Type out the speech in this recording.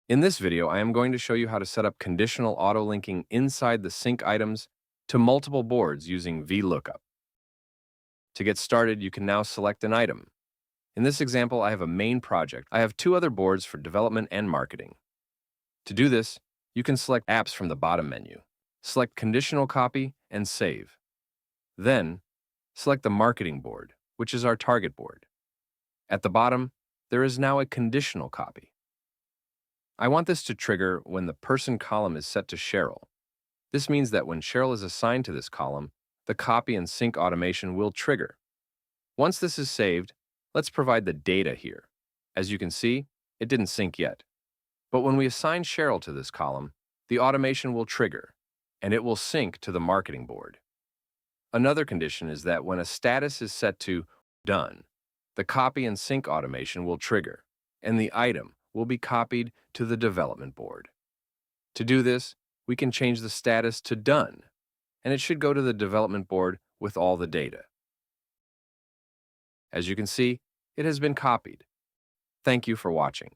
In this video, I am going to show you how to set up conditional auto-linking inside the sync items to multiple boards using VLOOKUP. To get started, you can now select an item. In this example, I have a main project. I have two other boards for development and marketing. To do this, you can select Apps from the bottom menu. Select Conditional Copy and Save. Then, select the Marketing board, which is our target board. At the bottom, there is now a Conditional Copy. I want this to trigger when the Person column is set to Cheryl. This means that when Cheryl is assigned to this column, the copy and sync automation will trigger. Once this is saved, let's provide the data here. As you can see, it didn't sync yet. But when we assign Cheryl to this column, the automation will trigger, and it will sync to the marketing board. Another condition is that when a status is set to Done, the copy and sync automation will trigger, and the item will be copied to the development board. To do this, we can change the status to Done, and it should go to the development board with all the data. As you can see, it has been copied. Thank you for watching.